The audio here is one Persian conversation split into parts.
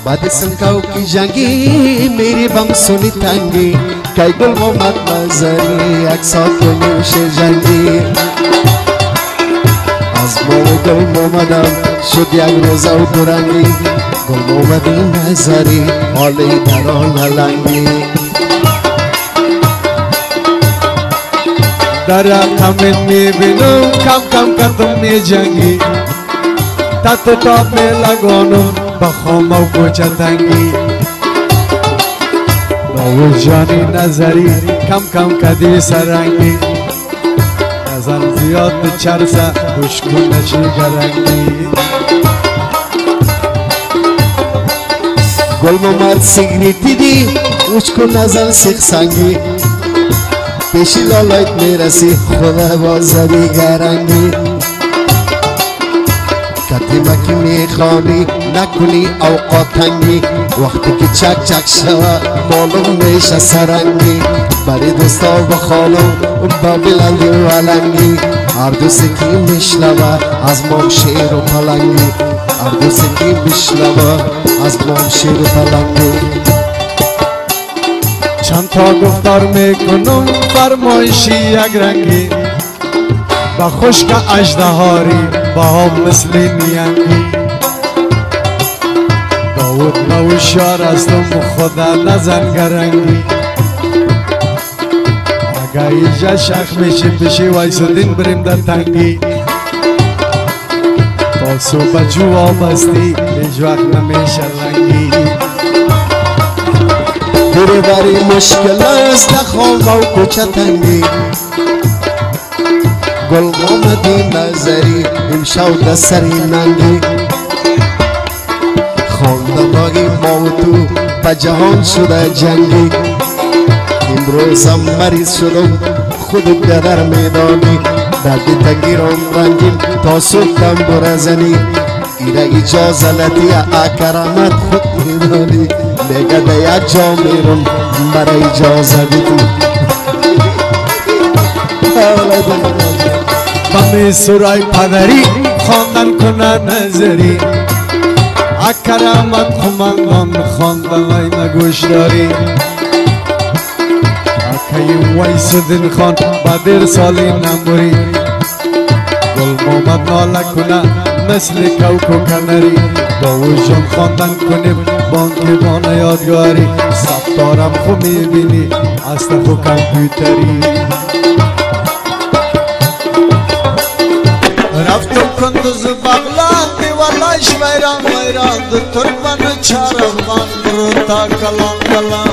بعد سنکاو کی جنگی میری بم سنی تنگی کای گل محمد نظری اکسات کنیوش جنگی از مال گل محمدم شد یک روزه و درنگی گل محمد نظری حالی دران لنگی در رقم میبینم کم کم کردم می جنگی تات تاپ می لگانم بخوام و کوچه تنگی باو جانی نظری کم کم کدی سرنگی نظر زیاد چرسه خوش کن نشی گرنگی گل محمد سیگریتی دی اوچ کن نظر سیخ سنگی پیشی لالایت میرسی خدا بازدی گرنگی کتیمکی میخوانی نکنی اوقاتنگی وقتی که چک چک شوه معلوم میشه سرنگی بری دوستا و خالو با بلندی و علنگی هر دوستی که میشنوه از مام شیر و پلنگی هر دوستی که میشنوه از مام شیر و پلنگی چند تا گفتار میکنم فرمایشی یک رنگی با خشک اژدهاری با هم مثل نیانگی داود نوشار هستم خدا نزن گرنگی اگه ایجا شخ میشی بشی وایسودین بریم در تنگی تا صبح جو بستی هیچ وقت نمیشه رنگی دیره باری مشکل است خواب و کوچه تنگی گل محمدی نظری امشب در سری ننگی خواندماغی ما و تو به جهان شده جنگی امروزم مریض شدم خود در میدانی درد تگیرم رنگین تا صبحم برزنی ایره اجازلتی اکرامت خود میدانی میگه ده یک جا میرم برای اجازه بدی بمی سرای پدری خواندن کنه نظری اکرامت خمنگان خواندن ای نگوش داری اکی ویسدین خان بدر سالی نموری گل محمد ناله کنه مثل کوکو کنری داوشان خواندن کنیم بانکیبان یادگاری سفتارم خو میبینی است خو کمپیوتری رفتم کندوز بغلان دیوالاش ویران ویران دو تربن چارفان برو تا کلان کلان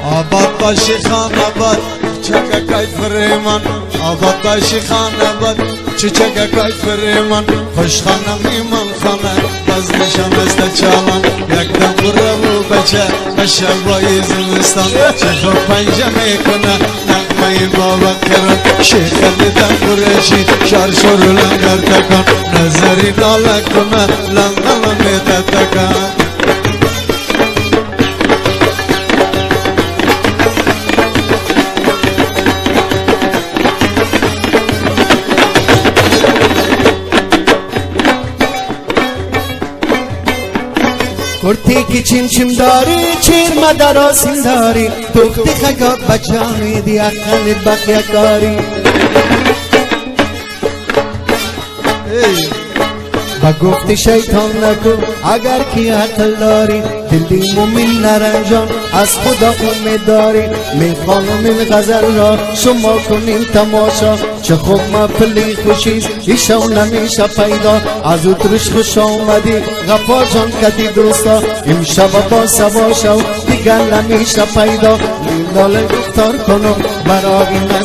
آباد باشی خان آباد چکه کای فریمان آباد باشی خان آباد چکه کای فریمان خوش خانم ایمان خانه باز نشم است چالان یک دم برو بچه بشوای زمستان چه خوب پنجه میکنه نقمه بابا کرد شیخ دیدم برشی شار شور لنگر تکان نظری ناله کنه لنگل میده تکان کرتی کی چیم چیم داری چیر مدر آسین داری دختی خگا بچانی دی اقل بقیه کاری با گفتی شیطان نکن اگر کی عقل داری دلی مومن نرنجان از خدا امید داری میخوانم این غزل را شما کنیم تماشا چه خوب مپلی خوشیست ایشو نمیشه پیدا از او درش خوش آمدی غفار جان کدی دوستا امشب با سوا شو دیگر نمیشه پیدا ناله گفتار کنم برای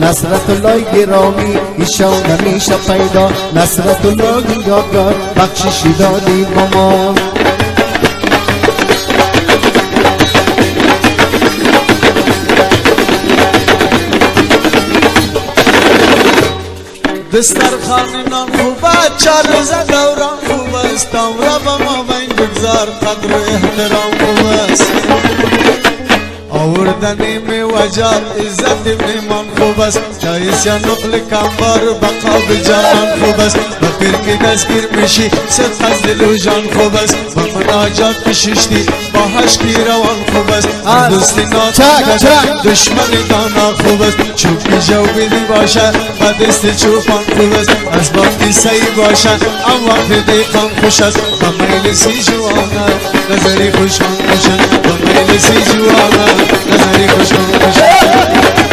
نصرت الله گرامی ایشو نمیشه پیدا نصرت الله یادگار بخششی دادی با ما دسترخوان نان خوبه چار روزه دوران خوب است را با ما بین بگذار قدر و احترام خوب است آوردنی می وجار عزت میمان خوب است جایز یا نقل کمبار بقا به جان خوب است با پیر که دستگیر میشی صدق از دل و جان خوب است با مناجات کششتی با حشکی روان خوب است دوستی ناتک دشمن دانا خوب است چوبی جوبیدی باشه با دست چوبان خوب است از باقی سی باشه ام وقت دیقان خوش است با میل سی جوانا نظری خوشمان خوش است با میل سی جوانا نظری خوشمان خوش است